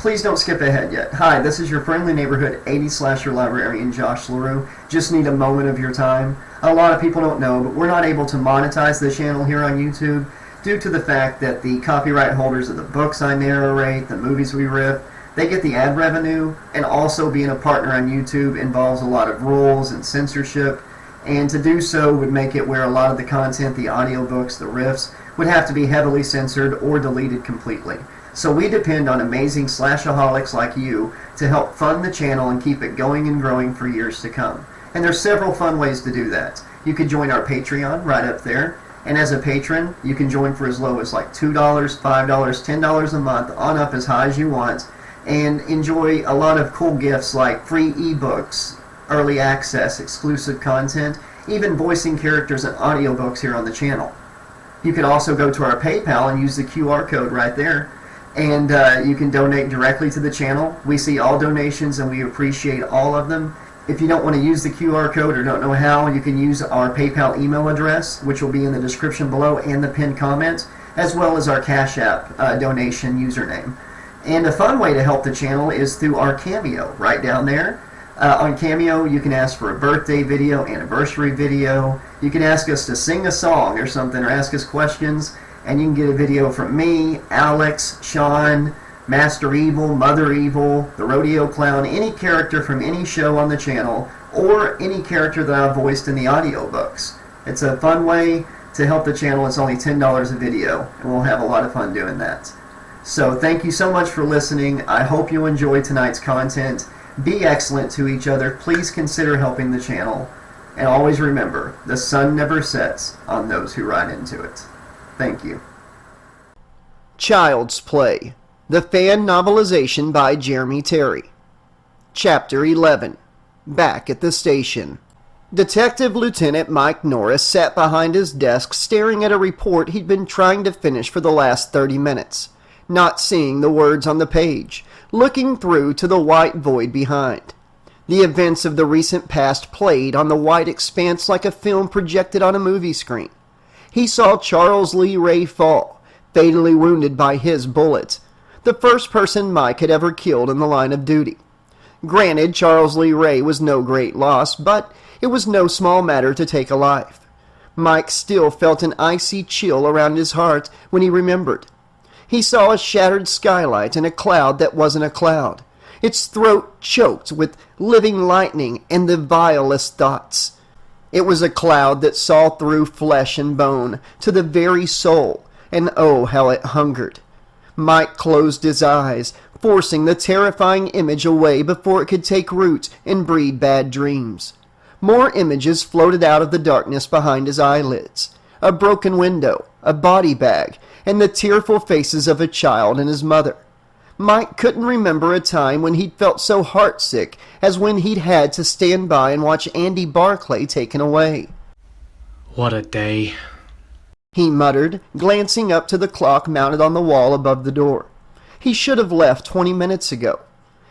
Please don't skip ahead yet. Hi, this is your friendly neighborhood 80 slasher librarian, JnBLaRue. Just need a moment of your time. A lot of people don't know, but we're not able to monetize the channel here on YouTube due to the fact that the copyright holders of the books I narrate, the movies we riff, they get the ad revenue, and also being a partner on YouTube involves a lot of rules and censorship, and to do so would make it where a lot of the content, the audiobooks, the riffs, would have to be heavily censored or deleted completely. So we depend on amazing slashaholics like you to help fund the channel and keep it going and growing for years to come. And there's several fun ways to do that. You could join our Patreon right up there, and as a patron, you can join for as low as like $2, $5, $10 a month, on up as high as you want, and enjoy a lot of cool gifts like free ebooks, early access, exclusive content, even voicing characters and audiobooks here on the channel. You could also go to our PayPal and use the QR code right there, and you can donate directly to the channel. We see all donations and we appreciate all of them. If you don't want to use the QR code or don't know how, you can use our PayPal email address, which will be in the description below and the pinned comment, as well as our Cash App donation username. And a fun way to help the channel is through our Cameo, right down there. On Cameo, you can ask for a birthday video, anniversary video. You can ask us to sing a song or something, or ask us questions, and you can get a video from me, Alex, Shawn, Master Evil, Mother Evil, the Rodeo Clown, any character from any show on the channel, or any character that I've voiced in the audiobooks. It's a fun way to help the channel. It's only $10 a video, and we'll have a lot of fun doing that. So thank you so much for listening. I hope you enjoyed tonight's content. Be excellent to each other. Please consider helping the channel. And always remember, the sun never sets on those who ride into it. Thank you. Child's Play, the fan novelization by Jeremy Terry. Chapter 11. Back at the station. Detective Lieutenant Mike Norris sat behind his desk staring at a report he'd been trying to finish for the last 30 minutes, not seeing the words on the page, looking through to the white void behind. The events of the recent past played on the white expanse like a film projected on a movie screen. He saw Charles Lee Ray fall, fatally wounded by his bullet, the first person Mike had ever killed in the line of duty. Granted, Charles Lee Ray was no great loss, but it was no small matter to take a life. Mike still felt an icy chill around his heart when he remembered. He saw a shattered skylight and a cloud that wasn't a cloud, its throat choked with living lightning and the vilest thoughts. It was a cloud that saw through flesh and bone to the very soul, and oh, how it hungered. Mike closed his eyes, forcing the terrifying image away before it could take root and breed bad dreams. More images floated out of the darkness behind his eyelids. A broken window, a body bag, and the tearful faces of a child and his mother. Mike couldn't remember a time when he'd felt so heartsick as when he'd had to stand by and watch Andy Barclay taken away. What a day, he muttered, glancing up to the clock mounted on the wall above the door. He should have left 20 minutes ago.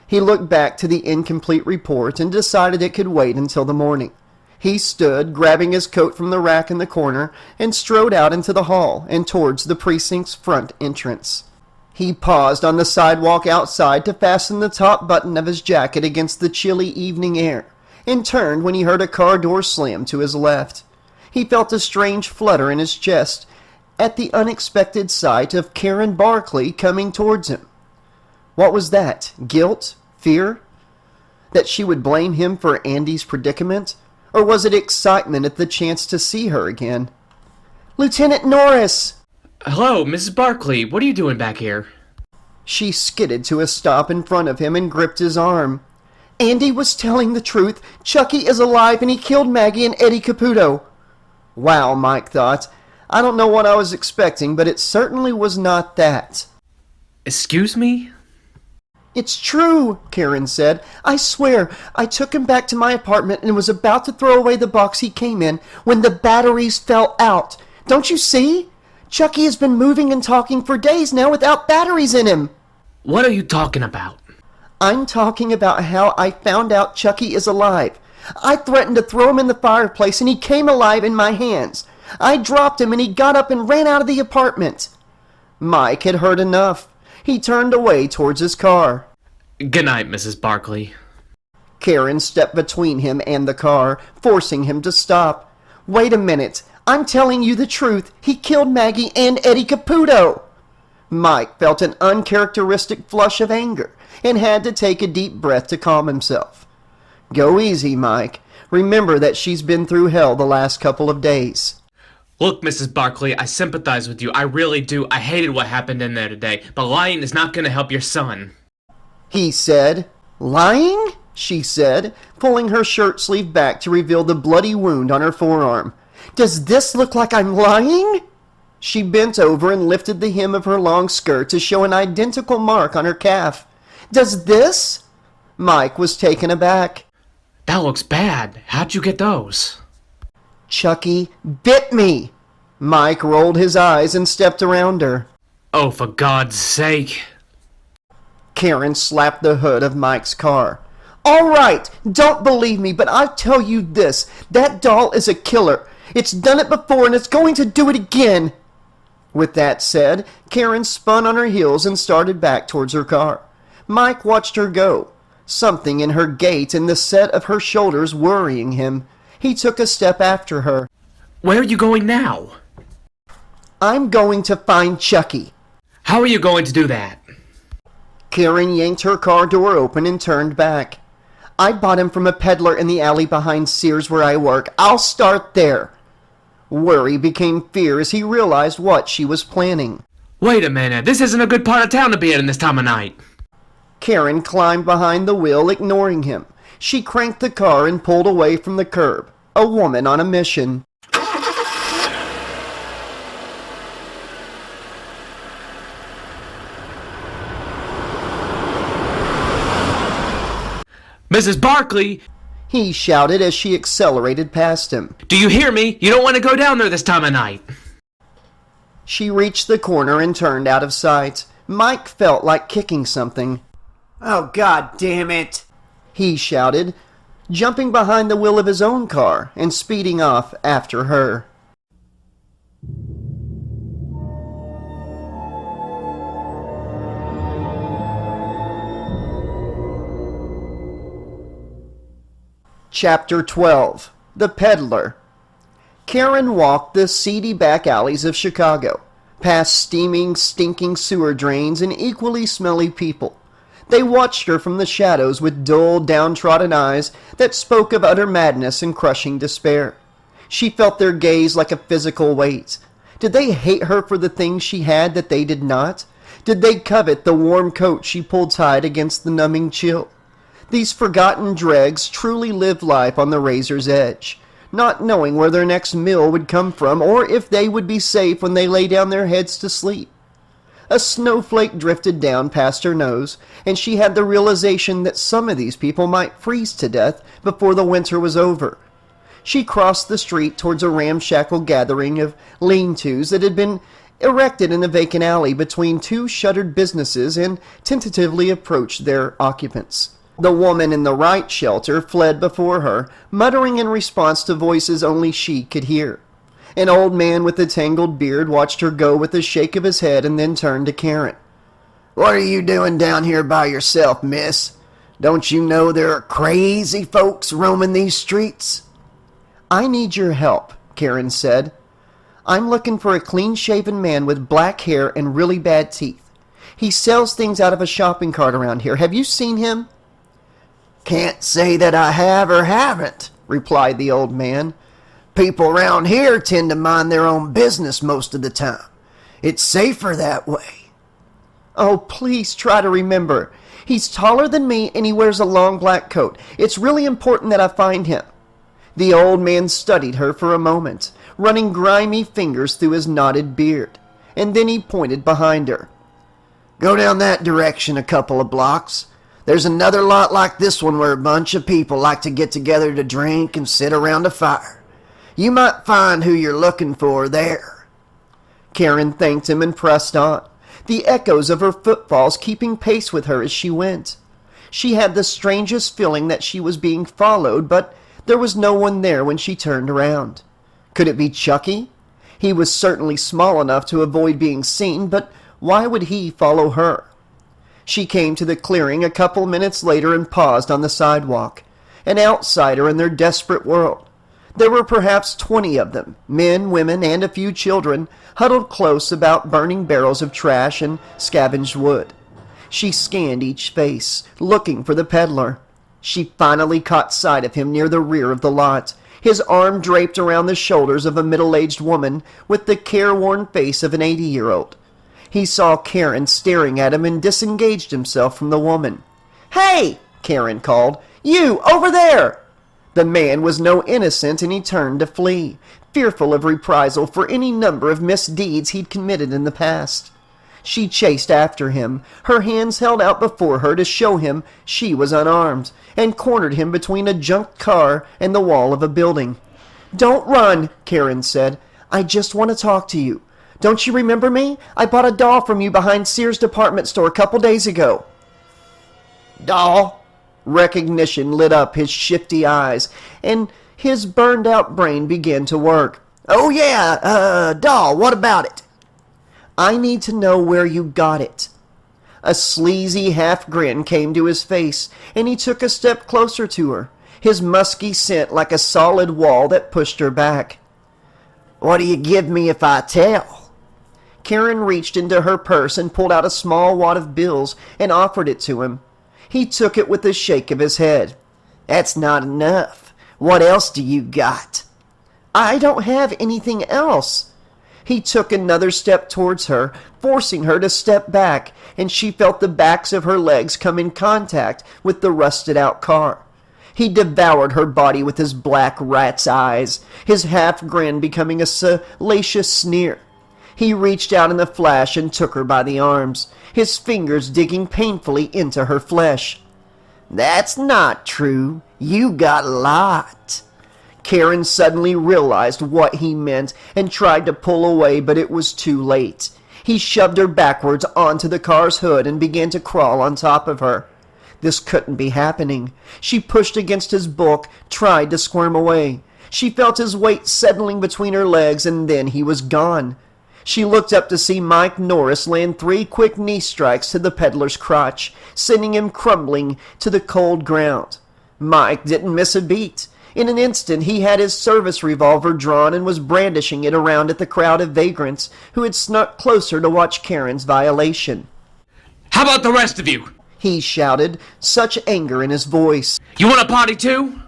He looked back to the incomplete report and decided it could wait until the morning. He stood, grabbing his coat from the rack in the corner, and strode out into the hall and towards the precinct's front entrance. He paused on the sidewalk outside to fasten the top button of his jacket against the chilly evening air, and turned when he heard a car door slam to his left. He felt a strange flutter in his chest at the unexpected sight of Karen Barclay coming towards him. What was that? Guilt? Fear? That she would blame him for Andy's predicament? Or was it excitement at the chance to see her again? "Lieutenant Norris!" Hello, Mrs. Barclay. What are you doing back here? She skidded to a stop in front of him and gripped his arm. "Andy was telling the truth. Chucky is alive and he killed Maggie and Eddie Caputo." Wow, Mike thought. I don't know what I was expecting, but it certainly was not that. Excuse me? "It's true," Karen said. "I swear, I took him back to my apartment and was about to throw away the box he came in when the batteries fell out. Don't you see? Chucky has been moving and talking for days now without batteries in him." What are you talking about? "I'm talking about how I found out Chucky is alive. I threatened to throw him in the fireplace and he came alive in my hands. I dropped him and he got up and ran out of the apartment." Mike had heard enough. He turned away towards his car. Good night, Mrs. Barclay. Karen stepped between him and the car, forcing him to stop. Wait a minute. I'm telling you the truth. He killed Maggie and Eddie Caputo. Mike felt an uncharacteristic flush of anger and had to take a deep breath to calm himself. Go easy, Mike. Remember that she's been through hell the last couple of days. Look, Mrs. Barclay, I sympathize with you. I really do. I hated what happened in there today, but lying is not going to help your son. He said. Lying? She said, pulling her shirt sleeve back to reveal the bloody wound on her forearm. Does this look like I'm lying? She bent over and lifted the hem of her long skirt to show an identical mark on her calf. Does this? Mike was taken aback. That looks bad. How'd you get those? Chucky bit me. Mike rolled his eyes and stepped around her. Oh, for God's sake. Karen slapped the hood of Mike's car. All right, don't believe me, but I tell you this. That doll is a killer. It's done it before and it's going to do it again. With that said, Karen spun on her heels and started back towards her car. Mike watched her go, something in her gait and the set of her shoulders worrying him. He took a step after her. Where are you going now? I'm going to find Chucky. How are you going to do that? Karen yanked her car door open and turned back. I bought him from a peddler in the alley behind Sears where I work. I'll start there. Worry became fear as he realized what she was planning. Wait a minute, this isn't a good part of town to be in this time of night. Karen climbed behind the wheel, ignoring him. She cranked the car and pulled away from the curb. A woman on a mission. Mrs. Barclay! He shouted as she accelerated past him. Do you hear me? You don't want to go down there this time of night. She reached the corner and turned out of sight. Mike felt like kicking something. Oh, God damn it! He shouted, jumping behind the wheel of his own car and speeding off after her. Chapter 12. The Peddler. Karen walked the seedy back alleys of Chicago, past steaming, stinking sewer drains and equally smelly people. They watched her from the shadows with dull, downtrodden eyes that spoke of utter madness and crushing despair. She felt their gaze like a physical weight. Did they hate her for the things she had that they did not? Did they covet the warm coat she pulled tight against the numbing chill? These forgotten dregs truly lived life on the razor's edge, not knowing where their next meal would come from or if they would be safe when they lay down their heads to sleep. A snowflake drifted down past her nose, and she had the realization that some of these people might freeze to death before the winter was over. She crossed the street towards a ramshackle gathering of lean-tos that had been erected in a vacant alley between two shuttered businesses and tentatively approached their occupants. The woman in the right shelter fled before her, muttering in response to voices only she could hear. An old man with a tangled beard watched her go with a shake of his head and then turned to Karen. What are you doing down here by yourself, miss? Don't you know there are crazy folks roaming these streets? I need your help, Karen said. I'm looking for a clean-shaven man with black hair and really bad teeth. He sells things out of a shopping cart around here. Have you seen him? Can't say that I have or haven't, replied the old man. People around here tend to mind their own business most of the time. It's safer that way. Oh, please try to remember. He's taller than me and he wears a long black coat. It's really important that I find him. The old man studied her for a moment, running grimy fingers through his knotted beard, and then he pointed behind her. Go down that direction a couple of blocks. There's another lot like this one where a bunch of people like to get together to drink and sit around a fire. You might find who you're looking for there. Karen thanked him and pressed on, the echoes of her footfalls keeping pace with her as she went. She had the strangest feeling that she was being followed, but there was no one there when she turned around. Could it be Chucky? He was certainly small enough to avoid being seen, but why would he follow her? She came to the clearing a couple minutes later and paused on the sidewalk. An outsider in their desperate world. There were perhaps 20 of them, men, women, and a few children, huddled close about burning barrels of trash and scavenged wood. She scanned each face, looking for the peddler. She finally caught sight of him near the rear of the lot, his arm draped around the shoulders of a middle-aged woman with the careworn face of an 80-year-old. He saw Karen staring at him and disengaged himself from the woman. "Hey!" Karen called. "You, over there!" The man was no innocent, and he turned to flee, fearful of reprisal for any number of misdeeds he'd committed in the past. She chased after him, her hands held out before her to show him she was unarmed, and cornered him between a junk car and the wall of a building. "Don't run," Karen said. "I just want to talk to you. Don't you remember me? I bought a doll from you behind Sears department store a couple days ago." "Doll?" Recognition lit up his shifty eyes, and his burned-out brain began to work. "Oh yeah, doll, what about it?" "I need to know where you got it." A sleazy half-grin came to his face, and he took a step closer to her, his musky scent like a solid wall that pushed her back. "What do you give me if I tell?" Karen reached into her purse and pulled out a small wad of bills and offered it to him. He took it with a shake of his head. "That's not enough. What else do you got?" "I don't have anything else." He took another step towards her, forcing her to step back, and she felt the backs of her legs come in contact with the rusted-out car. He devoured her body with his black rat's eyes, his half-grin becoming a salacious sneer. He reached out in the flash and took her by the arms, his fingers digging painfully into her flesh. "That's not true. You got a lot." Karen suddenly realized what he meant and tried to pull away, but it was too late. He shoved her backwards onto the car's hood and began to crawl on top of her. This couldn't be happening. She pushed against his bulk, tried to squirm away. She felt his weight settling between her legs, and then he was gone. She looked up to see Mike Norris land 3 quick knee strikes to the peddler's crotch, sending him crumbling to the cold ground. Mike didn't miss a beat. In an instant, he had his service revolver drawn and was brandishing it around at the crowd of vagrants who had snuck closer to watch Karen's violation. How about the rest of you? He shouted, such anger in his voice. You want a party too?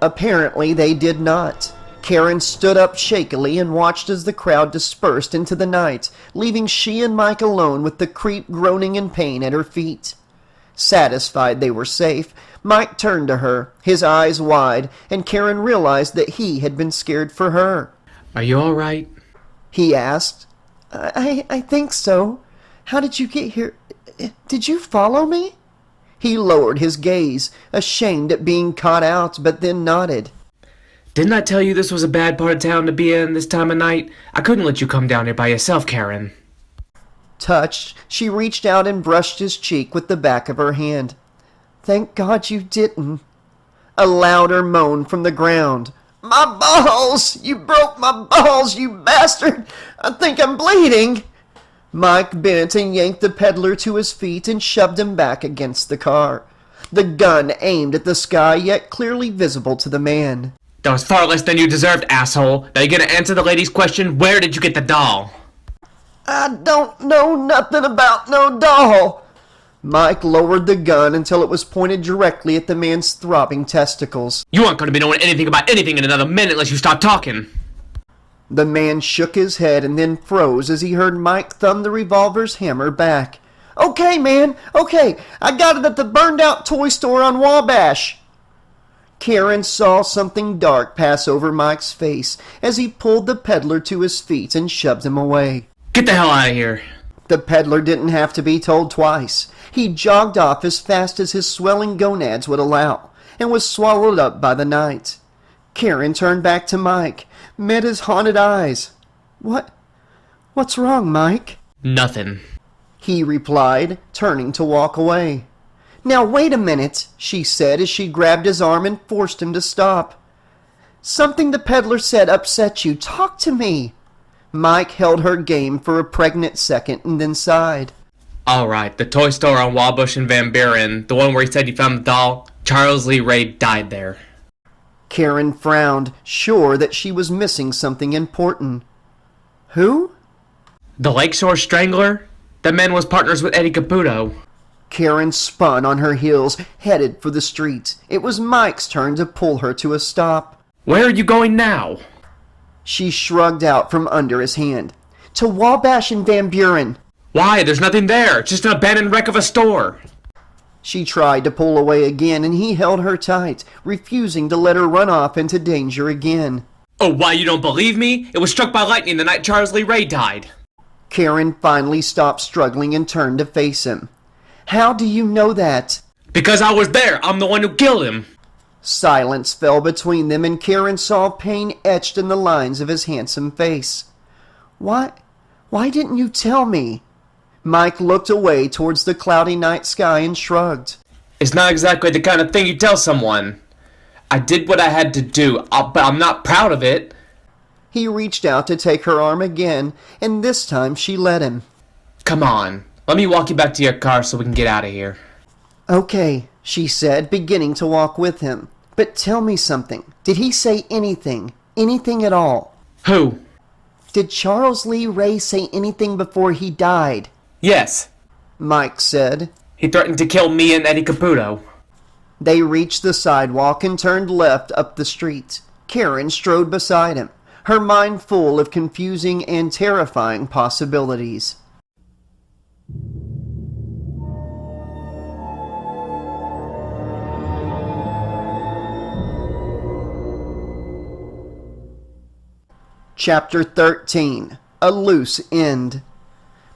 Apparently they did not. Karen stood up shakily and watched as the crowd dispersed into the night, leaving she and Mike alone with the creep groaning in pain at her feet. Satisfied they were safe, Mike turned to her, his eyes wide, and Karen realized that he had been scared for her. Are you all right? He asked. I think so. How did you get here? Did you follow me? He lowered his gaze, ashamed at being caught out, but then nodded. Didn't I tell you this was a bad part of town to be in this time of night? I couldn't let you come down here by yourself, Karen. Touched, she reached out and brushed his cheek with the back of her hand. Thank God you didn't. A louder moan from the ground. My balls! You broke my balls, you bastard! I think I'm bleeding! Mike bent and yanked the peddler to his feet and shoved him back against the car. The gun aimed at the sky, yet clearly visible to the man. That was far less than you deserved, asshole. Now you gonna answer the lady's question? Where did you get the doll? I don't know nothing about no doll. Mike lowered the gun until it was pointed directly at the man's throbbing testicles. You aren't gonna be knowing anything about anything in another minute unless you stop talking. The man shook his head and then froze as he heard Mike thumb the revolver's hammer back. Okay, man, okay. I got it at the burned-out toy store on Wabash. Karen saw something dark pass over Mike's face as he pulled the peddler to his feet and shoved him away. Get the hell out of here. The peddler didn't have to be told twice. He jogged off as fast as his swelling gonads would allow, and was swallowed up by the night. Karen turned back to Mike, met his haunted eyes. What's wrong, Mike? Nothing. He replied, turning to walk away. Now wait a minute, she said as she grabbed his arm and forced him to stop. Something the peddler said upset you. Talk to me. Mike held her game for a pregnant second and then sighed. Alright, the toy store on Wabush and Van Buren, the one where he said you found the doll, Charles Lee Ray died there. Karen frowned, sure that she was missing something important. Who? The Lakeshore Strangler? That man was partners with Eddie Caputo. Karen spun on her heels, headed for the street. It was Mike's turn to pull her to a stop. Where are you going now? She shrugged out from under his hand. To Wabash and Van Buren. Why? There's nothing there. Just an abandoned wreck of a store. She tried to pull away again, and he held her tight, refusing to let her run off into danger again. Oh, why, you don't believe me? It was struck by lightning the night Charles Lee Ray died. Karen finally stopped struggling and turned to face him. How do you know that? Because I was there. I'm the one who killed him. Silence fell between them, and Karen saw pain etched in the lines of his handsome face. Why didn't you tell me? Mike looked away towards the cloudy night sky and shrugged. It's not exactly the kind of thing you tell someone. I did what I had to do, but I'm not proud of it. He reached out to take her arm again, and this time she let him. Come on, let me walk you back to your car so we can get out of here. Okay, she said, beginning to walk with him. But tell me something. Did he say anything? Anything at all? Who? Did Charles Lee Ray say anything before he died? Yes. Mike said. He threatened to kill me and Eddie Caputo. They reached the sidewalk and turned left up the street. Karen strode beside him, her mind full of confusing and terrifying possibilities. Chapter 13. A Loose End.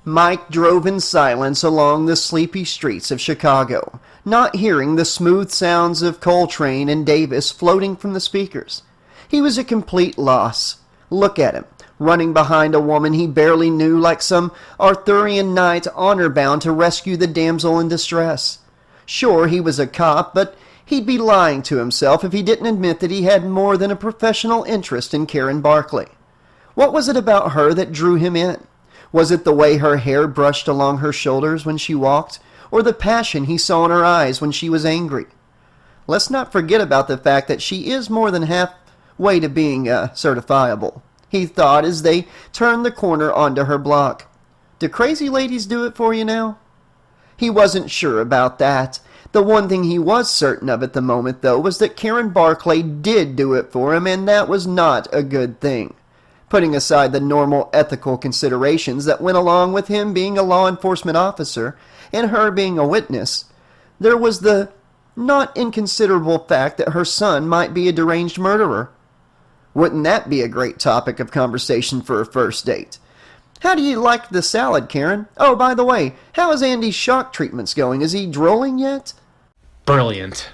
Mike drove in silence along the sleepy streets of Chicago, not hearing the smooth sounds of Coltrane and Davis floating from the speakers. He was a complete loss. Look at him, running behind a woman he barely knew like some Arthurian knight honor-bound to rescue the damsel in distress. Sure, he was a cop, but he'd be lying to himself if he didn't admit that he had more than a professional interest in Karen Barclay. What was it about her that drew him in? Was it the way her hair brushed along her shoulders when she walked, or the passion he saw in her eyes when she was angry? Let's not forget about the fact that she is more than halfway to being certifiable, he thought as they turned the corner onto her block. Do crazy ladies do it for you now? He wasn't sure about that. The one thing he was certain of at the moment, though, was that Karen Barclay did do it for him, and that was not a good thing. Putting aside the normal ethical considerations that went along with him being a law enforcement officer and her being a witness, there was the not inconsiderable fact that her son might be a deranged murderer. Wouldn't that be a great topic of conversation for a first date? How do you like the salad, Karen? Oh, by the way, how is Andy's shock treatments going? Is he drooling yet? Brilliant.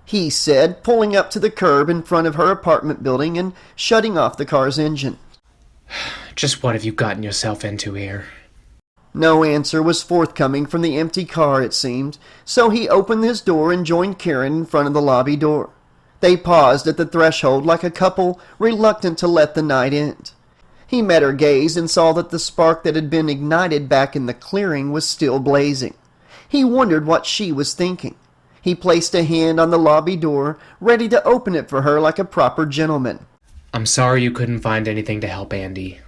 He said, pulling up to the curb in front of her apartment building and shutting off the car's engine. Just what have you gotten yourself into here? No answer was forthcoming from the empty car, it seemed, so he opened his door and joined Karen in front of the lobby door. They paused at the threshold like a couple reluctant to let the night end. He met her gaze and saw that the spark that had been ignited back in the clearing was still blazing. He wondered what she was thinking. He placed a hand on the lobby door, ready to open it for her like a proper gentleman. I'm sorry you couldn't find anything to help Andy,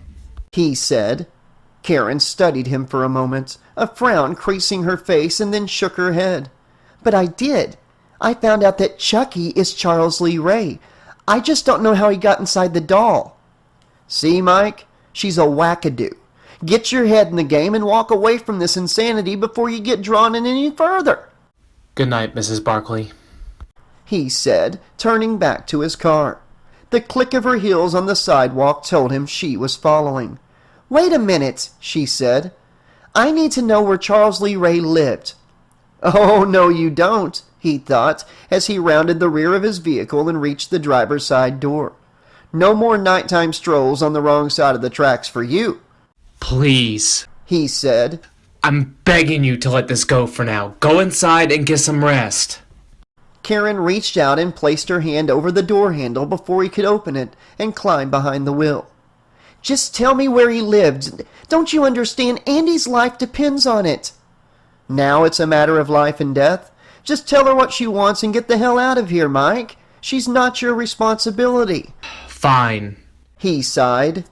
he said. Karen studied him for a moment, a frown creasing her face, and then shook her head. But I did. I found out that Chucky is Charles Lee Ray. I just don't know how he got inside the doll. See, Mike? She's a wackadoo. Get your head in the game and walk away from this insanity before you get drawn in any further. Good night, Mrs. Barclay, he said, turning back to his car. The click of her heels on the sidewalk told him she was following. Wait a minute, she said. I need to know where Charles Lee Ray lived. Oh, no, you don't, he thought, as he rounded the rear of his vehicle and reached the driver's side door. No more nighttime strolls on the wrong side of the tracks for you. Please, he said. I'm begging you to let this go for now. Go inside and get some rest. Karen reached out and placed her hand over the door handle before he could open it and climb behind the wheel. Just tell me where he lived. Don't you understand? Andy's life depends on it. Now it's a matter of life and death? Just tell her what she wants and get the hell out of here, Mike. She's not your responsibility. Fine. He sighed.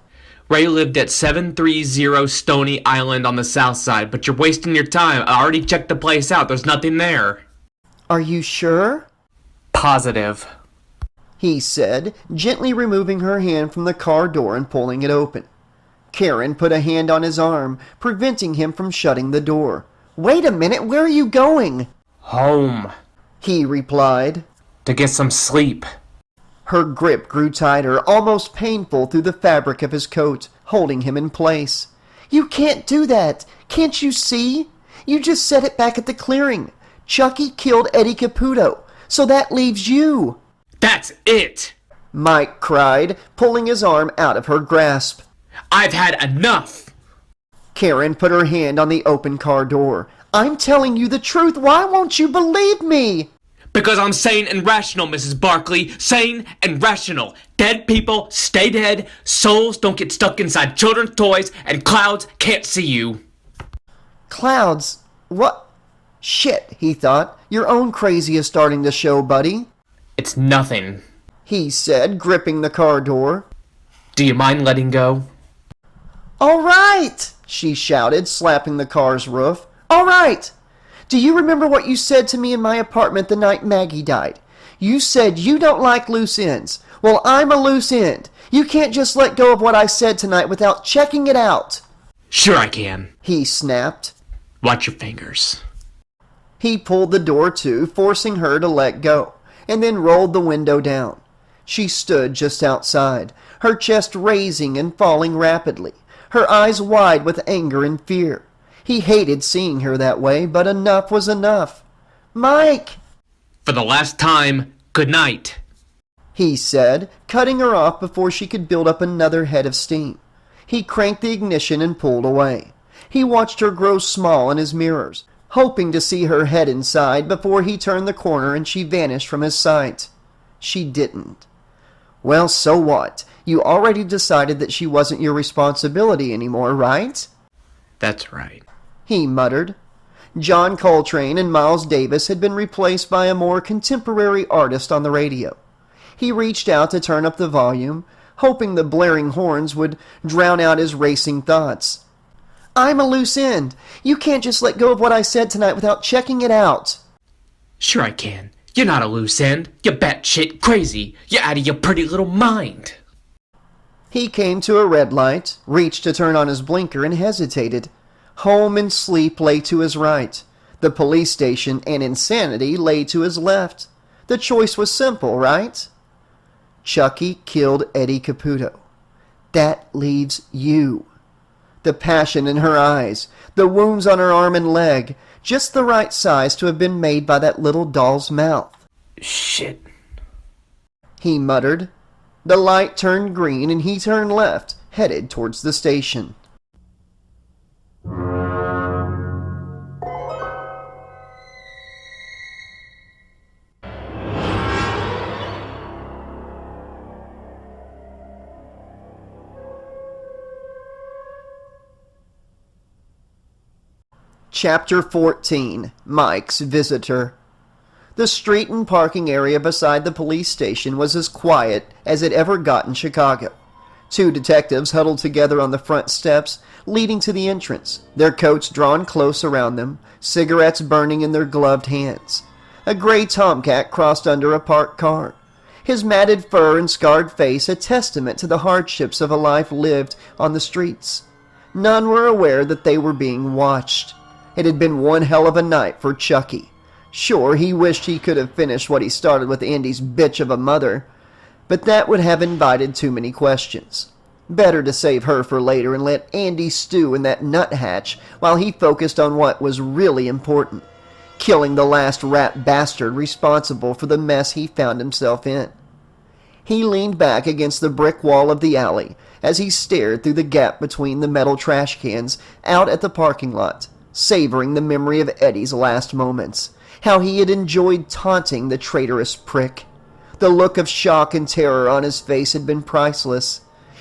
Ray lived at 730 Stony Island on the south side, but you're wasting your time. I already checked the place out. There's nothing there. Are you sure? Positive. He said, gently removing her hand from the car door and pulling it open. Karen put a hand on his arm, preventing him from shutting the door. Wait a minute, where are you going? Home. He replied. To get some sleep. Her grip grew tighter, almost painful through the fabric of his coat, holding him in place. You can't do that. Can't you see? You just said it back at the clearing. Chucky killed Eddie Caputo, so that leaves you. That's it! Mike cried, pulling his arm out of her grasp. I've had enough! Karen put her hand on the open car door. I'm telling you the truth. Why won't you believe me? Because I'm sane and rational, Mrs. Barclay. Sane and rational. Dead people stay dead, souls don't get stuck inside children's toys, and clouds can't see you. Clouds? What? Shit, he thought. Your own crazy is starting to show, buddy. It's nothing. He said, gripping the car door. Do you mind letting go? All right, she shouted, slapping the car's roof. All right. Do you remember what you said to me in my apartment the night Maggie died? You said you don't like loose ends. Well, I'm a loose end. You can't just let go of what I said tonight without checking it out. Sure I can. He snapped. Watch your fingers. He pulled the door to, forcing her to let go, and then rolled the window down. She stood just outside, her chest raising and falling rapidly, her eyes wide with anger and fear. He hated seeing her that way, but enough was enough. Mike! For the last time, good night. He said, cutting her off before she could build up another head of steam. He cranked the ignition and pulled away. He watched her grow small in his mirrors, hoping to see her head inside before he turned the corner and she vanished from his sight. She didn't. Well, so what? You already decided that she wasn't your responsibility anymore, right? That's right. He muttered. John Coltrane and Miles Davis had been replaced by a more contemporary artist on the radio. He reached out to turn up the volume, hoping the blaring horns would drown out his racing thoughts. I'm a loose end. You can't just let go of what I said tonight without checking it out. Sure I can. You're not a loose end. You're batshit crazy. You're out of your pretty little mind. He came to a red light, reached to turn on his blinker, and hesitated. Home and sleep lay to his right. The police station and insanity lay to his left. The choice was simple, right? Chucky killed Eddie Caputo. That leaves you. The passion in her eyes, the wounds on her arm and leg, just the right size to have been made by that little doll's mouth. Shit. He muttered. The light turned green and he turned left, headed towards the station. Chapter 14. Mike's Visitor. The street and parking area beside the police station was as quiet as it ever got in Chicago. Two detectives huddled together on the front steps leading to the entrance, their coats drawn close around them, cigarettes burning in their gloved hands. A gray tomcat crossed under a parked car, his matted fur and scarred face a testament to the hardships of a life lived on the streets. None were aware that they were being watched. It had been one hell of a night for Chucky. Sure, he wished he could have finished what he started with Andy's bitch of a mother, but that would have invited too many questions. Better to save her for later and let Andy stew in that nuthatch while he focused on what was really important, killing the last rat bastard responsible for the mess he found himself in. He leaned back against the brick wall of the alley as he stared through the gap between the metal trash cans out at the parking lot, savoring the memory of Eddie's last moments, how he had enjoyed taunting the traitorous prick. The look of shock and terror on his face had been priceless.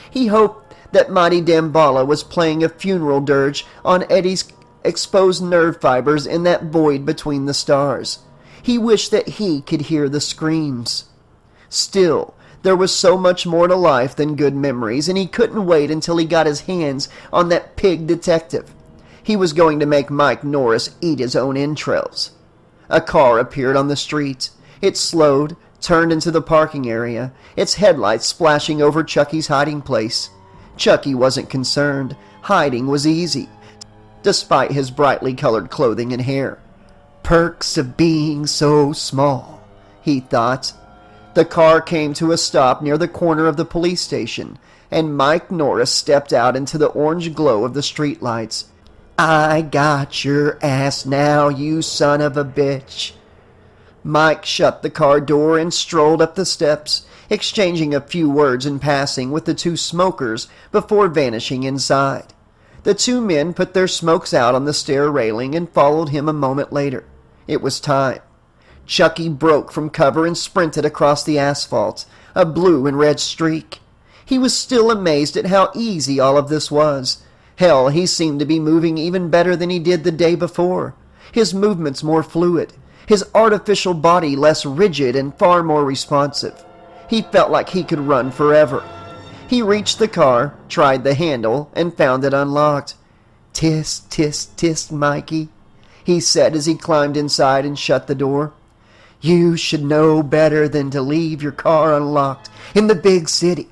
He hoped that Mighty JnBLaRue was playing a funeral dirge on Eddie's exposed nerve fibers in that void between the stars. He wished that he could hear the screams. Still, there was so much more to life than good memories, and he couldn't wait until he got his hands on that pig detective. He was going to make Mike Norris eat his own entrails. A car appeared on the street. It slowed, turned into the parking area, its headlights splashing over Chucky's hiding place. Chucky wasn't concerned. Hiding was easy, despite his brightly colored clothing and hair. Perks of being so small, he thought. The car came to a stop near the corner of the police station, and Mike Norris stepped out into the orange glow of the streetlights. "I got your ass now, you son of a bitch." Mike shut the car door and strolled up the steps, exchanging a few words in passing with the two smokers before vanishing inside. The two men put their smokes out on the stair railing and followed him a moment later. It was time. Chucky broke from cover and sprinted across the asphalt, a blue and red streak. He was still amazed at how easy all of this was. Hell, he seemed to be moving even better than he did the day before. His movements more fluid, his artificial body less rigid and far more responsive. He felt like he could run forever. He reached the car, tried the handle, and found it unlocked. "Tisk, tisk, tisk, Mikey," he said as he climbed inside and shut the door. "You should know better than to leave your car unlocked in the big city.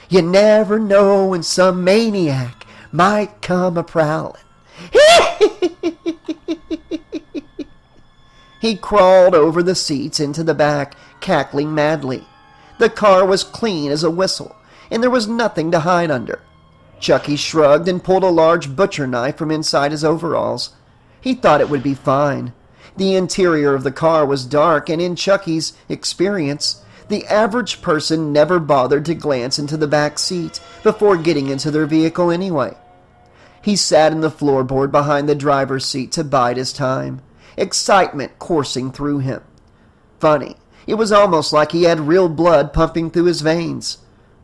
You never know when some maniac might come a-prowling." He crawled over the seats into the back, cackling madly. The car was clean as a whistle, and there was nothing to hide under. Chucky shrugged and pulled a large butcher knife from inside his overalls. He thought it would be fine. The interior of the car was dark, and in Chucky's experience, the average person never bothered to glance into the back seat before getting into their vehicle anyway. He sat in the floorboard behind the driver's seat to bide his time, excitement coursing through him. Funny, it was almost like he had real blood pumping through his veins.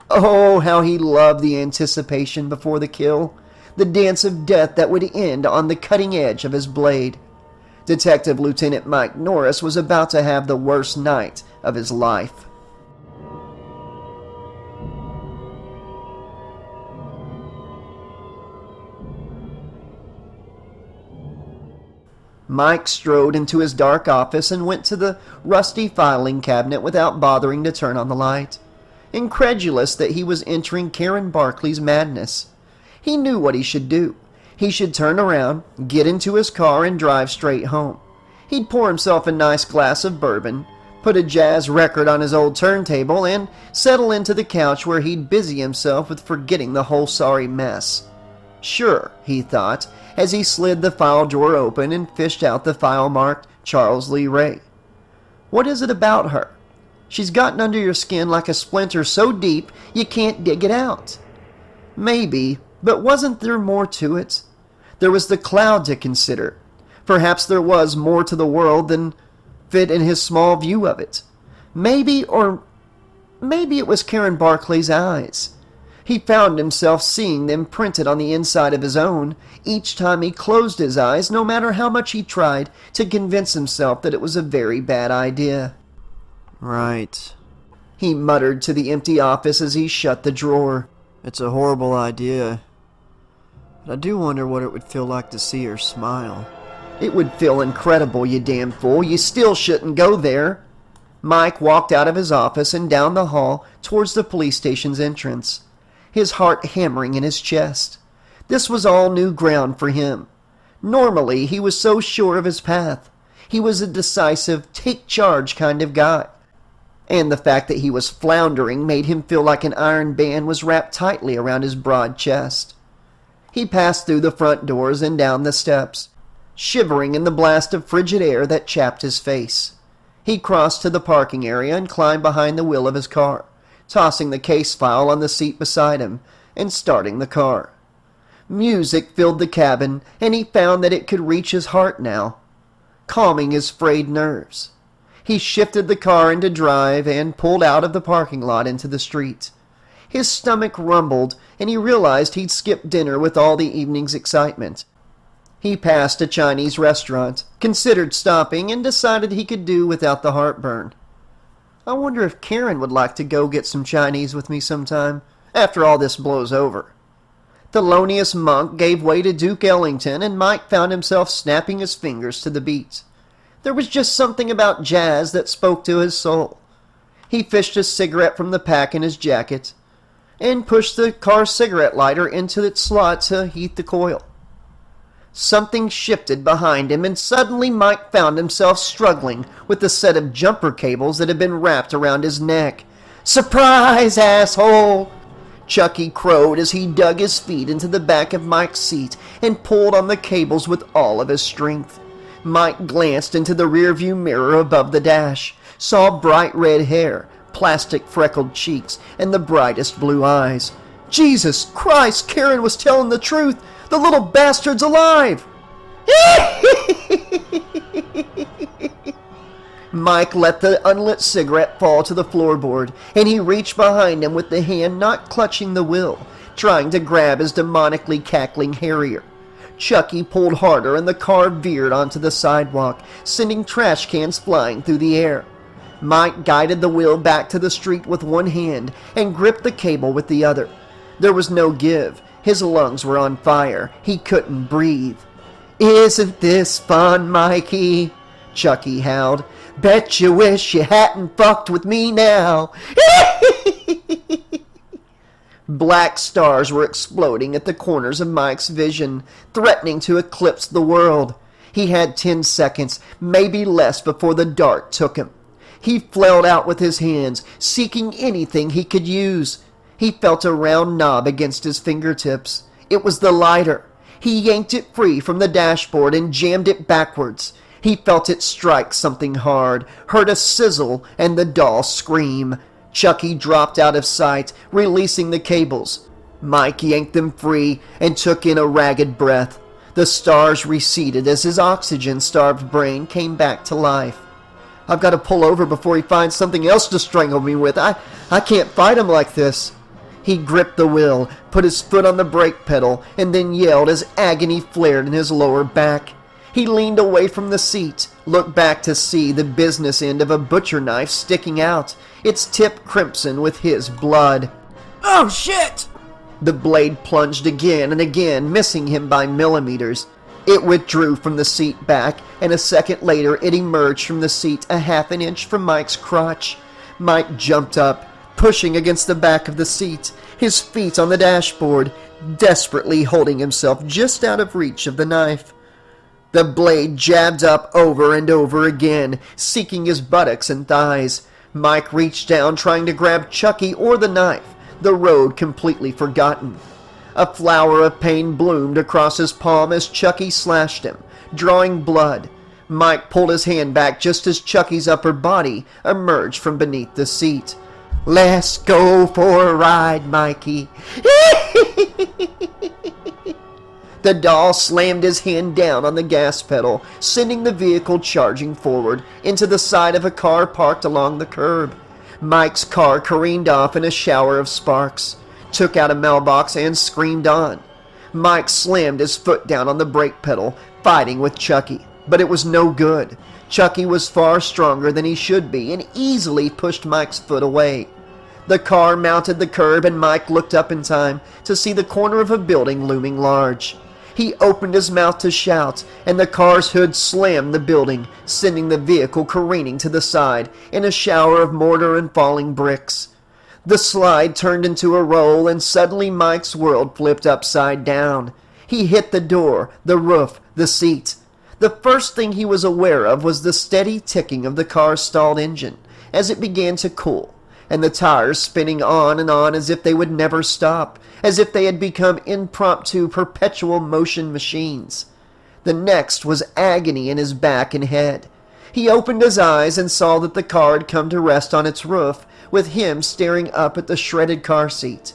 Oh, how he loved the anticipation before the kill, the dance of death that would end on the cutting edge of his blade. Detective Lieutenant Mike Norris was about to have the worst night of his life. Mike strode into his dark office and went to the rusty filing cabinet without bothering to turn on the light, incredulous that he was entering Karen Barclay's madness. He knew what he should do. He should turn around, get into his car, and drive straight home. He'd pour himself a nice glass of bourbon, put a jazz record on his old turntable, and settle into the couch where he'd busy himself with forgetting the whole sorry mess. Sure, he thought, as he slid the file drawer open and fished out the file marked Charles Lee Ray. What is it about her? She's gotten under your skin like a splinter so deep you can't dig it out. Maybe, but wasn't there more to it? There was the cloud to consider. Perhaps there was more to the world than fit in his small view of it. Maybe it was Karen Barclay's eyes. He found himself seeing them printed on the inside of his own each time he closed his eyes, no matter how much he tried to convince himself that it was a very bad idea. Right, He muttered to the empty office as he shut the drawer. it's a horrible idea. But I do wonder what it would feel like to see her smile. It would feel incredible, you damn fool. You still shouldn't go there. Mike walked out of his office and down the hall towards the police station's entrance, his heart hammering in his chest. This was all new ground for him. Normally, he was so sure of his path. He was a decisive, take-charge kind of guy. And the fact that he was floundering made him feel like an iron band was wrapped tightly around his broad chest. He passed through the front doors and down the steps, shivering in the blast of frigid air that chapped his face. He crossed to the parking area and climbed behind the wheel of his car, tossing the case file on the seat beside him and starting the car. Music filled the cabin, and he found that it could reach his heart now, calming his frayed nerves. He shifted the car into drive and pulled out of the parking lot into the street. His stomach rumbled, and he realized he'd skipped dinner with all the evening's excitement. He passed a Chinese restaurant, considered stopping, and decided he could do without the heartburn. I wonder if Karen would like to go get some Chinese with me sometime, after all this blows over. Thelonious Monk gave way to Duke Ellington, and Mike found himself snapping his fingers to the beat. There was just something about jazz that spoke to his soul. He fished a cigarette from the pack in his jacket, and pushed the car cigarette lighter into its slot to heat the coil. Something shifted behind him, and suddenly Mike found himself struggling with the set of jumper cables that had been wrapped around his neck. "Surprise, asshole!" Chucky crowed as he dug his feet into the back of Mike's seat and pulled on the cables with all of his strength. Mike glanced into the rearview mirror above the dash, saw bright red hair, plastic freckled cheeks, and the brightest blue eyes. Jesus Christ, Karen was telling the truth! The little bastard's alive! Mike let the unlit cigarette fall to the floorboard, and he reached behind him with the hand not clutching the wheel, trying to grab his demonically cackling Harrier. Chucky pulled harder, and the car veered onto the sidewalk, sending trash cans flying through the air. Mike guided the wheel back to the street with one hand and gripped the cable with the other. There was no give. His lungs were on fire. He couldn't breathe. "Isn't this fun, Mikey?" Chucky howled. "Bet you wish you hadn't fucked with me now." Black stars were exploding at the corners of Mike's vision, threatening to eclipse the world. He had 10 seconds, maybe less, before the dark took him. He flailed out with his hands, seeking anything he could use. He felt a round knob against his fingertips. It was the lighter. He yanked it free from the dashboard and jammed it backwards. He felt it strike something hard, heard a sizzle, and the doll scream. Chucky dropped out of sight, releasing the cables. Mike yanked them free and took in a ragged breath. The stars receded as his oxygen-starved brain came back to life. "I've got to pull over before he finds something else to strangle me with. I can't fight him like this." He gripped the wheel, put his foot on the brake pedal, and then yelled as agony flared in his lower back. He leaned away from the seat, looked back to see the business end of a butcher knife sticking out, its tip crimson with his blood. "Oh, shit!" The blade plunged again and again, missing him by millimeters. It withdrew from the seat back, and a second later it emerged from the seat a half an inch from Mike's crotch. Mike jumped up, pushing against the back of the seat, his feet on the dashboard, desperately holding himself just out of reach of the knife. The blade jabbed up over and over again, seeking his buttocks and thighs. Mike reached down, trying to grab Chucky or the knife, the road completely forgotten. A flower of pain bloomed across his palm as Chucky slashed him, drawing blood. Mike pulled his hand back just as Chucky's upper body emerged from beneath the seat. "Let's go for a ride, Mikey." The doll slammed his hand down on the gas pedal, sending the vehicle charging forward into the side of a car parked along the curb. Mike's car careened off in a shower of sparks, took out a mailbox, and screamed on. Mike slammed his foot down on the brake pedal, fighting with Chucky, but it was no good. Chucky was far stronger than he should be and easily pushed Mike's foot away. The car mounted the curb, and Mike looked up in time to see the corner of a building looming large. He opened his mouth to shout, and the car's hood slammed the building, sending the vehicle careening to the side in a shower of mortar and falling bricks. The slide turned into a roll, and suddenly Mike's world flipped upside down. He hit the door, the roof, the seat. The first thing he was aware of was the steady ticking of the car's stalled engine as it began to cool, and the tires spinning on and on as if they would never stop, as if they had become impromptu perpetual motion machines. The next was agony in his back and head. He opened his eyes and saw that the car had come to rest on its roof, with him staring up at the shredded car seat.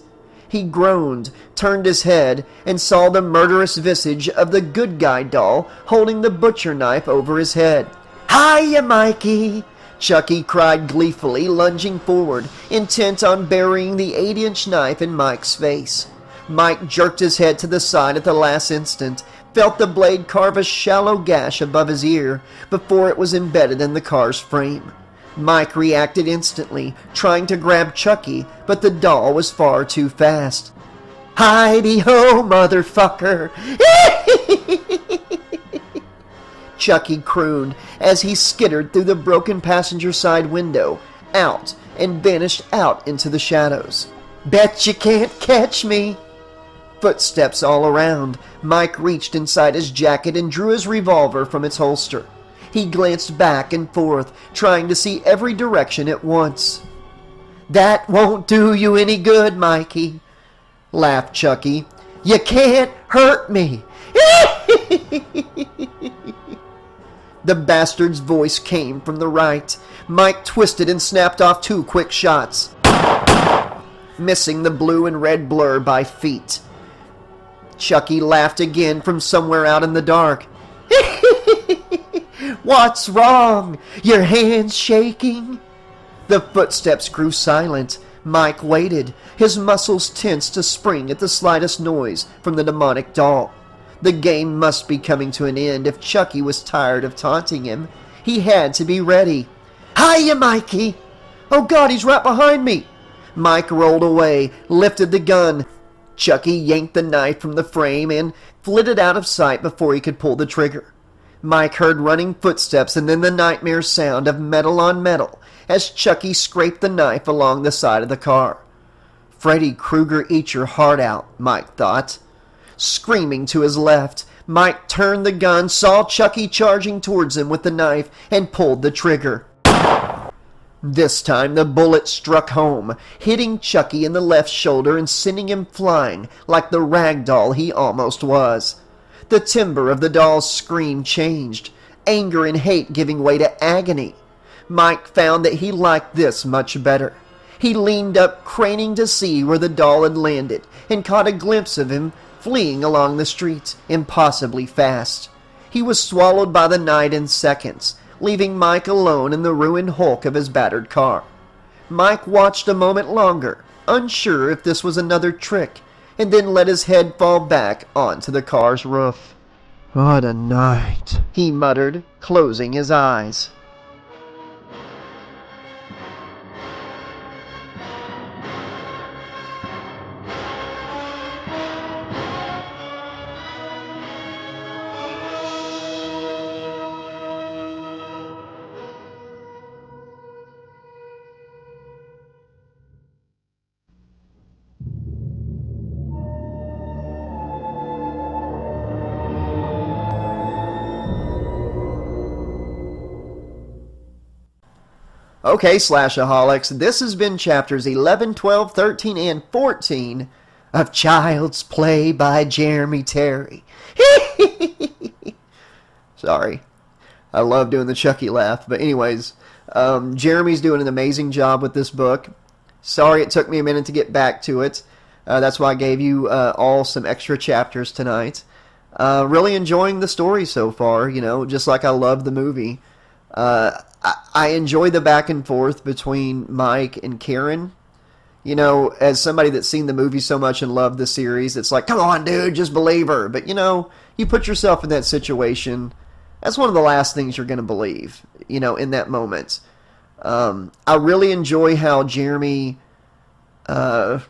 He groaned, turned his head, and saw the murderous visage of the good guy doll holding the butcher knife over his head. "Hiya, Mikey!" Chucky cried gleefully, lunging forward, intent on burying the 8-inch knife in Mike's face. Mike jerked his head to the side at the last instant, felt the blade carve a shallow gash above his ear before it was embedded in the car's frame. Mike reacted instantly, trying to grab Chucky, but the doll was far too fast. "Hidey-ho, motherfucker!" Chucky crooned as he skittered through the broken passenger side window, out, and vanished out into the shadows. "Bet you can't catch me!" Footsteps all around. Mike reached inside his jacket and drew his revolver from its holster. He glanced back and forth, trying to see every direction at once. "That won't do you any good, Mikey," laughed Chucky. "You can't hurt me." The bastard's voice came from the right. Mike twisted and snapped off 2 quick shots, missing the blue and red blur by feet. Chucky laughed again from somewhere out in the dark. "What's wrong? Your hands shaking?" The footsteps grew silent. Mike waited, his muscles tense to spring at the slightest noise from the demonic doll. The game must be coming to an end if Chucky was tired of taunting him. He had to be ready. "Hiya, Mikey!" "Oh God, he's right behind me!" Mike rolled away, lifted the gun. Chucky yanked the knife from the frame and flitted out of sight before he could pull the trigger. Mike heard running footsteps and then the nightmare sound of metal on metal as Chucky scraped the knife along the side of the car. "Freddy Krueger, eat your heart out," Mike thought. Screaming to his left, Mike turned the gun, saw Chucky charging towards him with the knife, and pulled the trigger. This time the bullet struck home, hitting Chucky in the left shoulder and sending him flying like the rag doll he almost was. The timbre of the doll's scream changed, anger and hate giving way to agony. Mike found that he liked this much better. He leaned up, craning to see where the doll had landed, and caught a glimpse of him fleeing along the street, impossibly fast. He was swallowed by the night in seconds, leaving Mike alone in the ruined hulk of his battered car. Mike watched a moment longer, unsure if this was another trick, and then let his head fall back onto the car's roof. "What a night," he muttered, closing his eyes. Okay, Slashaholics, this has been chapters 11, 12, 13, and 14 of Child's Play by Jeremy Terry. Sorry. I love doing the Chucky laugh. But anyways, Jeremy's doing an amazing job with this book. Sorry it took me a minute to get back to it. That's why I gave you all some extra chapters tonight. Really enjoying the story so far, you know, just like I love the movie. I enjoy the back and forth between Mike and Karen. You know, as somebody that's seen the movie so much and loved the series, it's like, come on, dude, just believe her. But, you know, you put yourself in that situation, that's one of the last things you're going to believe, you know, in that moment. I really enjoy how Jeremy, how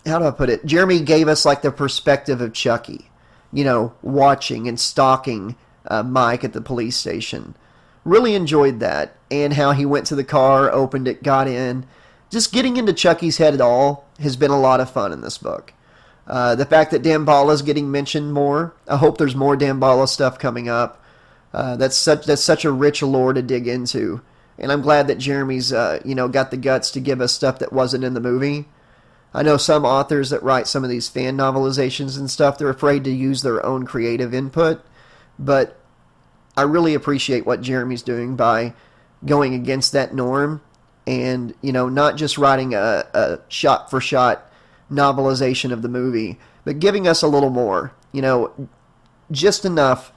do I put it? Jeremy gave us, like, the perspective of Chucky, you know, watching and stalking Mike at the police station. Really enjoyed that, and how he went to the car, opened it, got in. Just getting into Chucky's head at all has been a lot of fun in this book. The fact that JnBLaRue is getting mentioned more, I hope there's more JnBLaRue stuff coming up. That's such a rich lore to dig into, and I'm glad that Jeremy's you know, got the guts to give us stuff that wasn't in the movie. I know some authors that write some of these fan novelizations and stuff, they're afraid to use their own creative input, but I really appreciate what Jeremy's doing by going against that norm and, you know, not just writing a shot-for-shot novelization of the movie, but giving us a little more, you know, just enough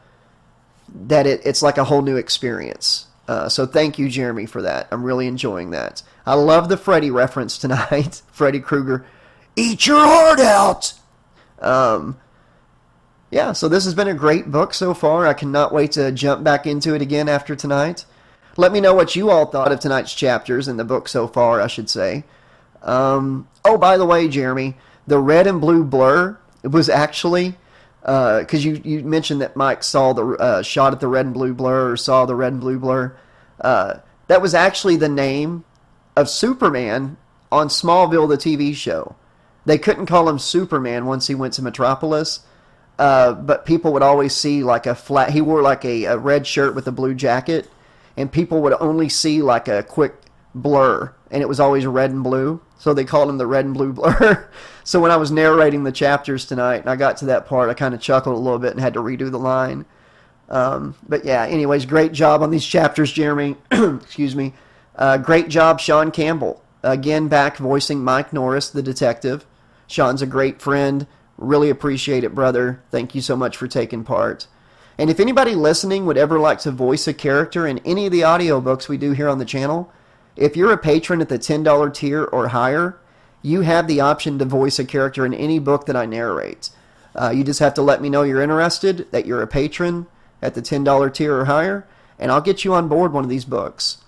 that it's like a whole new experience. So thank you, Jeremy, for that. I'm really enjoying that. I love the Freddy reference tonight. Freddy Krueger, eat your heart out! yeah, so this has been a great book so far. I cannot wait to jump back into it again after tonight. Let me know what you all thought of tonight's chapters in the book so far, I should say. Oh, by the way, Jeremy, the red and blue blur was actually, because you mentioned that Mike saw the shot at the red and blue blur, or saw the red and blue blur. That was actually the name of Superman on Smallville, the TV show. They couldn't call him Superman once he went to Metropolis, but people would always see like a flat, he wore like a red shirt with a blue jacket, and people would only see like a quick blur, and it was always red and blue, so they called him the red and blue blur. So when I was narrating the chapters tonight, and I got to that part, I kind of chuckled a little bit and had to redo the line. But yeah, anyways, great job on these chapters, Jeremy. Excuse me. Great job, Shawn Campbell. Again, back voicing Mike Norris, the detective. Shawn's a great friend. Really appreciate it, brother. Thank you so much for taking part. And if anybody listening would ever like to voice a character in any of the audiobooks we do here on the channel, if you're a patron at the $10 tier or higher, you have the option to voice a character in any book that I narrate. You just have to let me know you're interested, that you're a patron at the $10 tier or higher, and I'll get you on board one of these books.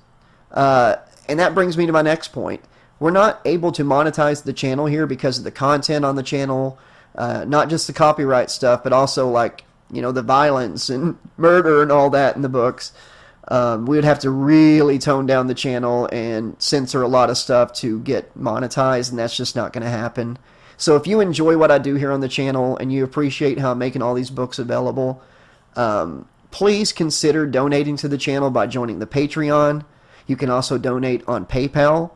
And that brings me to my next point. We're not able to monetize the channel here because of the content on the channel, not just the copyright stuff, but also like, you know, the violence and murder and all that in the books. We would have to really tone down the channel and censor a lot of stuff to get monetized, and that's just not going to happen. So if you enjoy what I do here on the channel and you appreciate how I'm making all these books available, please consider donating to the channel by joining the Patreon. You can also donate on PayPal,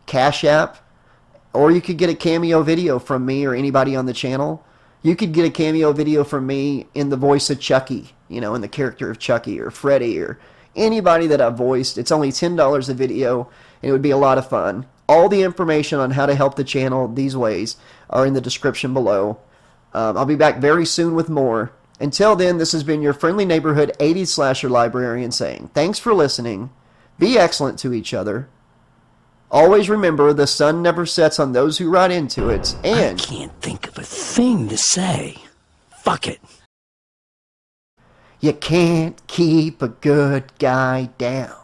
Cash App, or you could get a cameo video from me or anybody on the channel. You could get a cameo video from me in the voice of Chucky, you know, in the character of Chucky or Freddy or anybody that I've voiced. It's only $10 a video, and it would be a lot of fun. All the information on how to help the channel these ways are in the description below. I'll be back very soon with more. Until then, this has been your friendly neighborhood 80s slasher librarian saying, thanks for listening, be excellent to each other, always remember the sun never sets on those who ride into it, and... I can't think of a thing to say. Fuck it. You can't keep a good guy down.